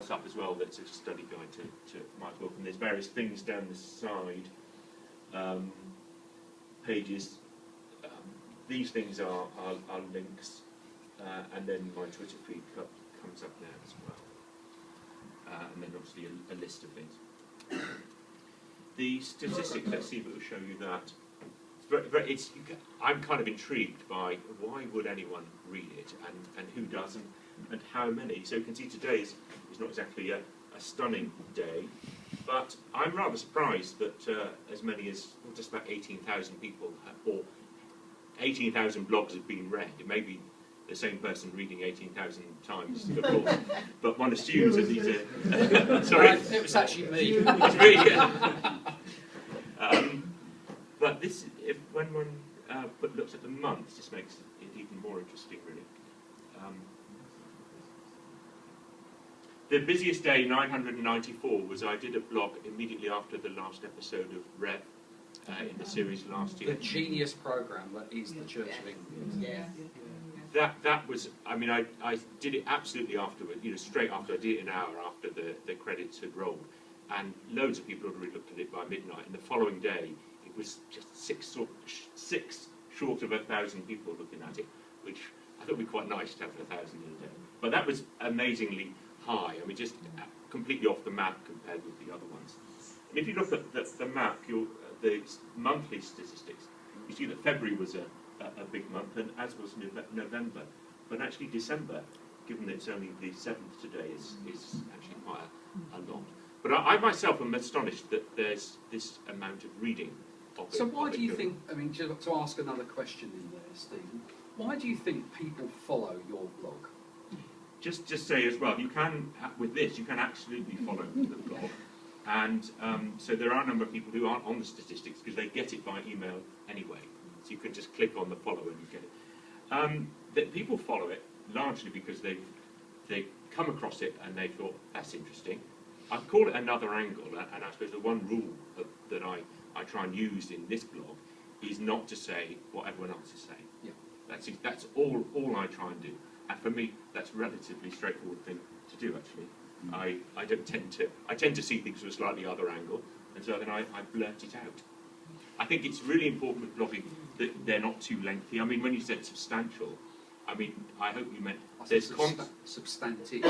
up as well that's a study guide to my book, and there's various things down the side, pages. These things are links, and then my Twitter feed comes up there as well, and then obviously a list of things. The statistics, let's see if it will show you that. I'm kind of intrigued by why would anyone read it, and who doesn't, and how many. So you can see today is not exactly a stunning day, but I'm rather surprised that as many as just about 18,000 people, or 18,000 blogs have been read. It may be the same person reading 18,000 times, of course, but one assumes that these are... sorry? It was actually me. It's me, yeah. But this, when one looks at the months, just makes it even more interesting, really. The busiest day, 994, was I did a blog immediately after the last episode of Rev in the series last year. The genius program that is the Church of England. Yeah. That was, I mean, I did it absolutely afterward, straight after. I did it an hour after the credits had rolled, and loads of people had already looked at it by midnight. And the following day, it was just six short of 1,000 people looking at it, which I thought would be quite nice to have 1,000 in a day. But that was amazingly high. I mean, just completely off the map compared with the other ones. And if you look at the map, the monthly statistics, you see that February was a big month, and as was November. But actually December, given that it's only the 7th today, is actually quite a lot. But I myself am astonished that there's this amount of reading of it. So why do you think, I mean, to ask another question in there, Stephen, why do you think people follow your blog? Just say as well, you can, with this, you can absolutely follow the blog. And so there are a number of people who aren't on the statistics because they get it by email anyway. So you can just click on the follow and you get it. That people follow it largely because they've come across it and they thought, that's interesting. I'd call it another angle, and I suppose the one rule that I try and use in this blog is not to say what everyone else is saying. Yeah. That's all I try and do. And for me, that's a relatively straightforward thing to do, actually. I tend to see things from a slightly other angle, and so then I blurt it out. I think it's really important with blogging that they're not too lengthy. I mean, when you said substantial, I mean, I hope you meant there's substantive.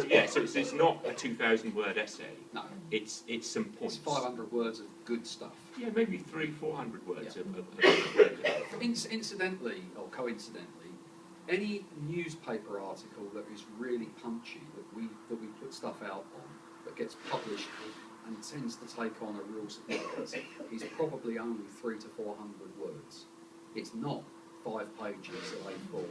Yeah, so it's not a 2,000-word essay. No. It's some points. It's 500 words of good stuff. Yeah, maybe 300-400 words Yeah. Incidentally, or coincidentally, any newspaper article that is really punchy, that we put stuff out on, that gets published and tends to take on a real significance, is probably only 300 to 400 words. It's not 5 pages of A4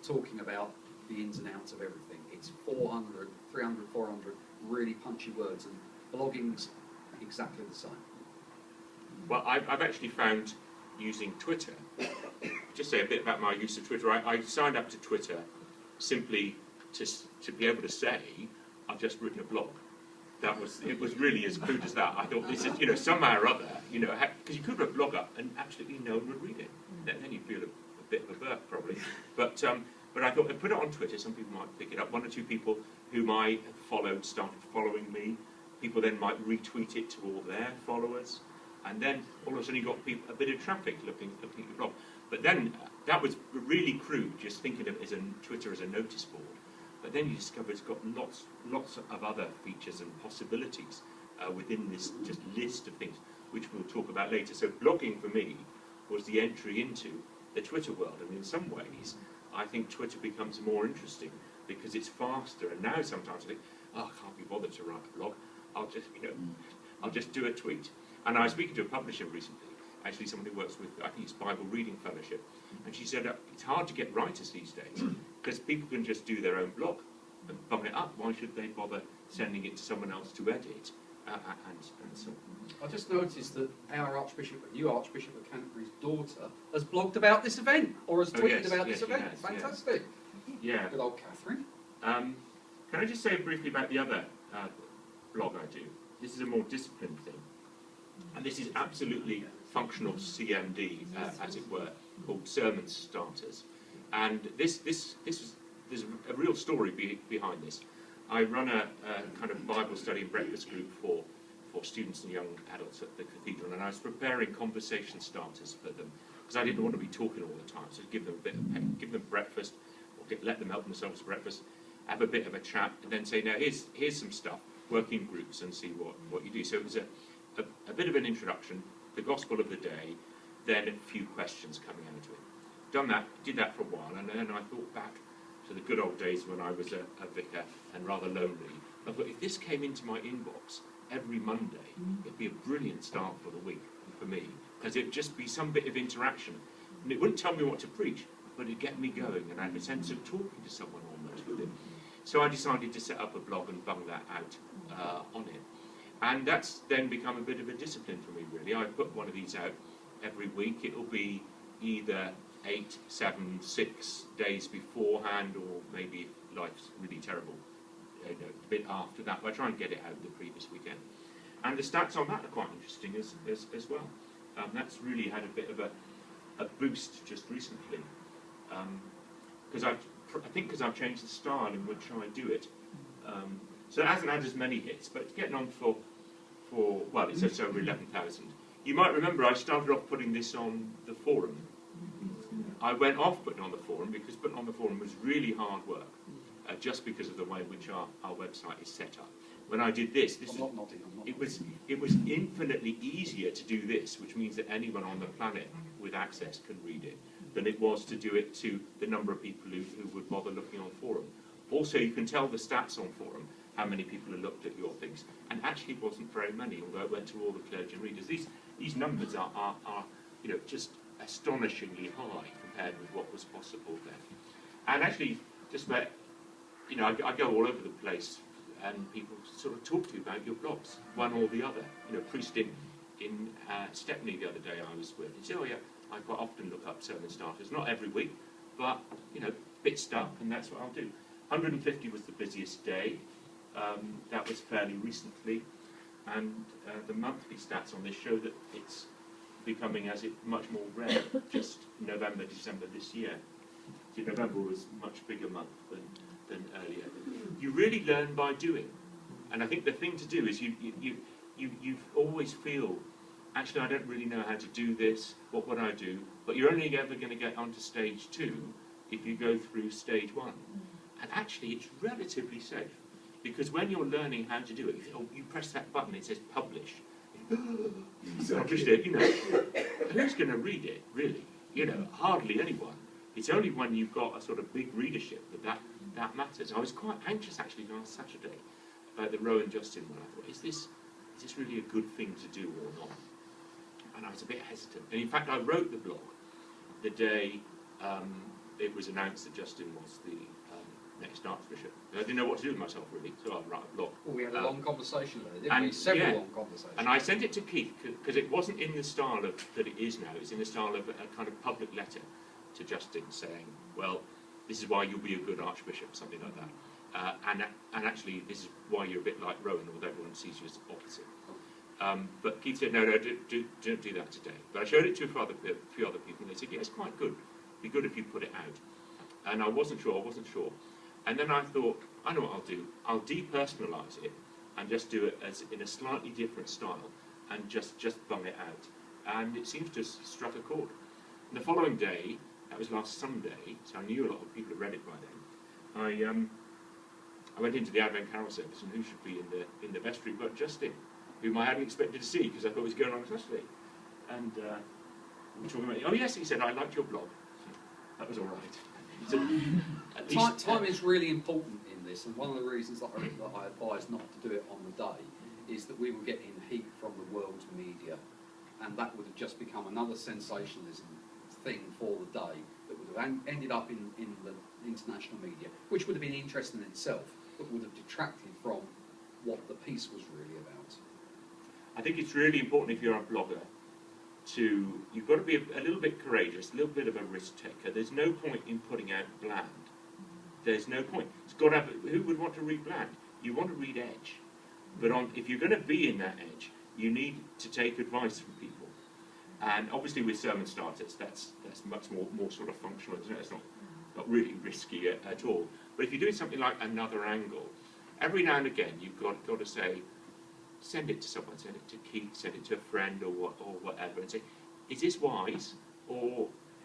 talking about the ins and outs of everything. It's 400, 300, 400 really punchy words, and blogging's exactly the same. Well, I've actually found using Twitter, just say a bit about my use of Twitter. I signed up to Twitter simply to be able to say, I've just written a blog. It was really as crude as that. I thought this is, somehow or other, because you could write a blog up and absolutely no one would read it. Then you'd feel a bit of a burp probably. But I thought I'd put it on Twitter. Some people might pick it up. 1 or 2 people whom I had followed started following me. People then might retweet it to all their followers, and then all of a sudden you got a bit of traffic looking at your blog. But then that was really crude, just thinking of it as Twitter as a notice board. But then you discover it's got lots of other features and possibilities within this just list of things, which we'll talk about later. So blogging for me was the entry into the Twitter world, and in some ways I think Twitter becomes more interesting because it's faster. And now sometimes I think, I can't be bothered to write a blog. I'll just do a tweet. And I was speaking to a publisher recently, actually someone who works with, I think it's Bible Reading Fellowship, and she said it's hard to get writers these days because people can just do their own blog and bung it up. Why should they bother sending it to someone else to edit and so on? I just noticed that our new Archbishop of Canterbury's daughter has blogged about this event, or has tweeted about this event. Has, fantastic. Yeah. Good old Catherine. Can I just say briefly about the other blog I do? This is a more disciplined thing. And this is absolutely functional CMD, as it were, called Sermon Starters. And there's a real story behind this. I run a kind of Bible study and breakfast group for students and young adults at the cathedral, and I was preparing conversation starters for them because I didn't want to be talking all the time. So give them a bit of give them breakfast, or let them help themselves to breakfast, have a bit of a chat, and then say, now here's some stuff, work in groups and see what you do. So it was a bit of an introduction, the gospel of the day, then a few questions coming out of it. Did that for a while, and then I thought back to the good old days when I was a vicar and rather lonely. I thought, if this came into my inbox every Monday, it'd be a brilliant start for the week for me, because it'd just be some bit of interaction. And it wouldn't tell me what to preach, but it'd get me going, and I had a sense of talking to someone almost with it. So I decided to set up a blog and bung that out on it. And that's then become a bit of a discipline for me, really. I put one of these out every week. It'll be either 8, 7, 6 days beforehand, or maybe if life's really terrible, a bit after that. But I try and get it out the previous weekend. And the stats on that are quite interesting as well. That's really had a bit of a boost just recently. Because I think because I've changed the style in which I do it. So it hasn't had as many hits, but it's getting on for well, it's just over 11,000. You might remember I started off putting this on the forum. I went off putting on the forum because putting on the forum was really hard work, just because of the way in which our website is set up. When I did this it was infinitely easier to do this, which means that anyone on the planet with access can read it, than it was to do it to the number of people who would bother looking on forum. Also, you can tell the stats on forum, how many people have looked at your things, and actually it wasn't very many, although it went to all the clergy and readers. These numbers are just astonishingly high compared with what was possible then. And actually, just about, I go all over the place, and people sort of talk to you about your blogs, one or the other. Priest in Stepney the other day I was with, he said, oh yeah, I quite often look up sermon starters, not every week, but bit stuck, and that's what I'll do. 150 was the busiest day. That was fairly recently, and the monthly stats on this show that it's becoming much more rare, just November, December this year. See, November was a much bigger month than earlier. You really learn by doing, and I think the thing to do is you always feel, actually I don't really know how to do this, what would I do? But you're only ever going to get onto stage 2 if you go through stage 1. And actually it's relatively safe, because when you're learning how to do it, you press that button, it says publish. Published it, who's going to read it, really? Hardly anyone. It's only when you've got a sort of big readership that matters. I was quite anxious actually last Saturday about the Rowan Justin one. I thought, is this really a good thing to do or not? And I was a bit hesitant. And in fact, I wrote the blog the day it was announced that Justin was the next Archbishop. I didn't know what to do with myself, really, so I wrote a blog. Well, we had a long conversation there, didn't we? Several long conversations. And I sent it to Keith, because it wasn't in the style that it is now. It's in the style of a kind of public letter to Justin saying, well, this is why you'll be a good Archbishop, something like that. And actually, this is why you're a bit like Rowan, although everyone sees you as opposite. But Keith said, no, don't do that today. But I showed it to a few other people, and they said, yeah, it's quite good. It'd be good if you put it out. And I wasn't sure. And then I thought, I know what I'll do. I'll depersonalise it and just do it as in a slightly different style and just bung it out. And it seems to have struck a chord. And the following day, that was last Sunday, so I knew a lot of people had read it by then, I went into the Advent Carol service, and who should be in the vestry but Justin, whom I hadn't expected to see because I thought he was going on Saturday. And we were talking about, oh yes, he said, I liked your blog. That was all right. So, time is really important in this, and one of the reasons that I advise not to do it on the day is that we will get in heat from the world's media, and that would have just become another sensationalism thing for the day that would have ended up in the international media, which would have been interesting in itself, but would have detracted from what the piece was really about. I think it's really important if you're a blogger you've got to be a little bit courageous, a little bit of a risk taker. There's no point in putting out bland. There's no point. It's got to have, who would want to read bland? You want to read edge. But if you're going to be in that edge, you need to take advice from people. And obviously with sermon starters, that's much more sort of functional, isn't it? It's not really risky at all. But if you're doing something like Another Angle, every now and again you've got to say, send it to someone, send it to Keith, send it to a friend or whatever, and say, is this wise?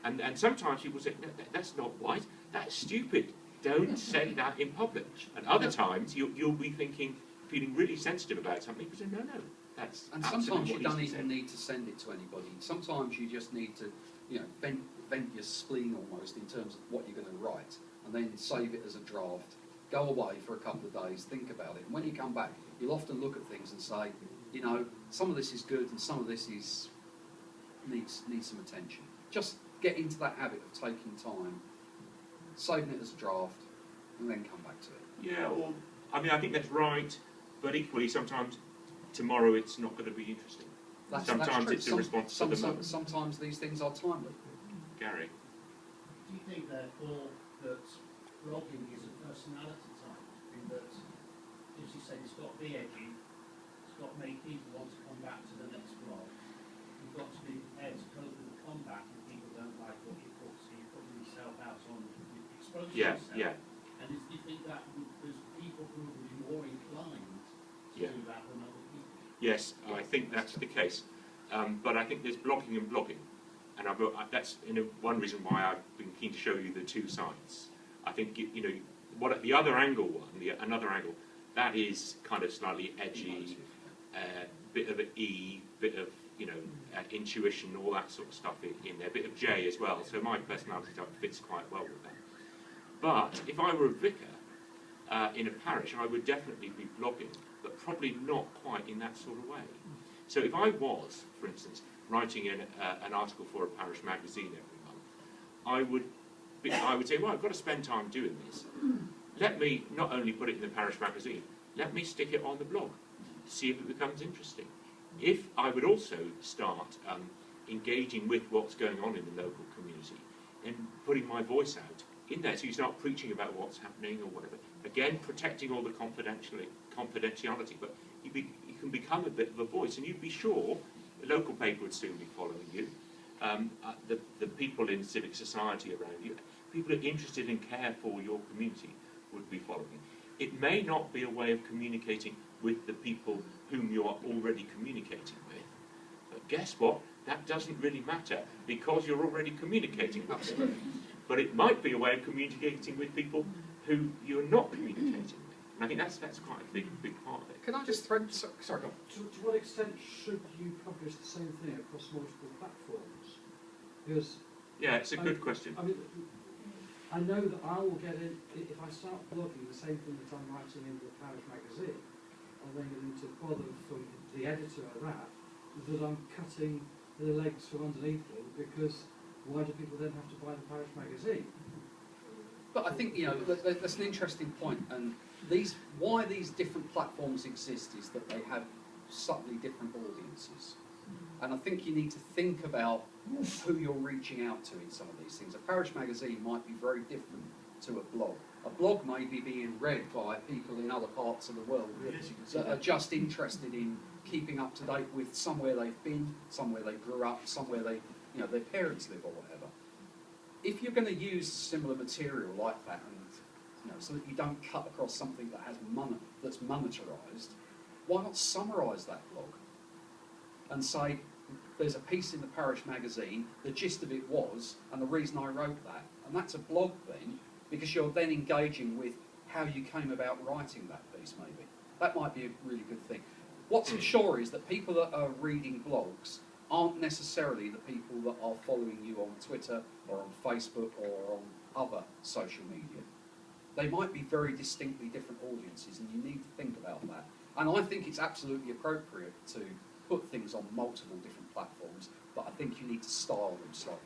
And sometimes people say, no, that's not wise, that's stupid. Don't say that in public. And other times you'll be feeling really sensitive about something, because no, that's and absolutely sometimes you what don't needs to even be need to send it to anybody. Sometimes you just need to, vent your spleen almost in terms of what you're going to write, and then save it as a draft. Go away for a couple of days, think about it, and when you come back, you'll often look at things and say, some of this is good and some of this needs some attention. Just get into that habit of taking time, saving it as a draft, and then come back to it. Yeah, I think that's right, but equally sometimes tomorrow it's not going to be interesting. Sometimes it's a response to the moment. Sometimes these things are timely. Gary? Do you think, therefore, that blogging is a personality type, in that, as you said, it's got to be edgy, it's got to make people want to come back to the next blog, you've got to be prepared to cope with the combat if people don't like what you put, so you're putting yourself out on, exposing yourself. Yeah. And do you think that there's people who will be more inclined to do that than other people? Yes, I think that's the case. But I think there's blogging and blogging. And that's one reason why I've been keen to show you the two sides. I think, what the other angle another angle, that is kind of slightly edgy, bit of an E, bit of, intuition, all that sort of stuff in there, a bit of J as well. So my personality type fits quite well with that. But if I were a vicar in a parish, I would definitely be blogging, but probably not quite in that sort of way. So if I was, for instance, writing an article for a parish magazine every month, I would say, well, I've got to spend time doing this. Let me not only put it in the parish magazine, let me stick it on the blog, see if it becomes interesting. If I would also start engaging with what's going on in the local community and putting my voice out in there, so you start preaching about what's happening or whatever. Again, protecting all the confidentiality, but you can become a bit of a voice, and you'd be sure the local paper would soon be following you. The people in civic society around you, people who are interested and care for your community would be following you. It may not be a way of communicating with the people whom you are already communicating with, but guess what? That doesn't really matter, because you're already communicating with them. But it might be a way of communicating with people who you're not communicating with. And I think that's quite a big part of it. Can I just throw... Sorry, go on. To what extent should you publish the same thing across multiple platforms? Because... Yeah, it's a good question. I mean, I know that I will get in, if I start blogging the same thing that I'm writing in the parish magazine, I'll then get into bother from the editor of that I'm cutting the legs from underneath them, because why do people then have to buy the parish magazine? But I think, that's an interesting point, and why these different platforms exist is that they have subtly different audiences. And I think you need to think about who you're reaching out to in some of these things. A parish magazine might be very different to a blog. A blog may be being read by people in other parts of the world that are just interested in keeping up to date with somewhere they've been, somewhere they grew up, somewhere their parents live or whatever. If you're going to use similar material like that, and so that you don't cut across something that has that's monetarised, why not summarise that blog and say, there's a piece in the parish magazine, the gist of it was, and the reason I wrote that, and that's a blog then, because you're then engaging with how you came about writing that piece, maybe. That might be a really good thing. What's for sure is that people that are reading blogs aren't necessarily the people that are following you on Twitter or on Facebook or on other social media. They might be very distinctly different audiences, and you need to think about that. And I think it's absolutely appropriate to put things on multiple different platforms, but I think you need to style them slightly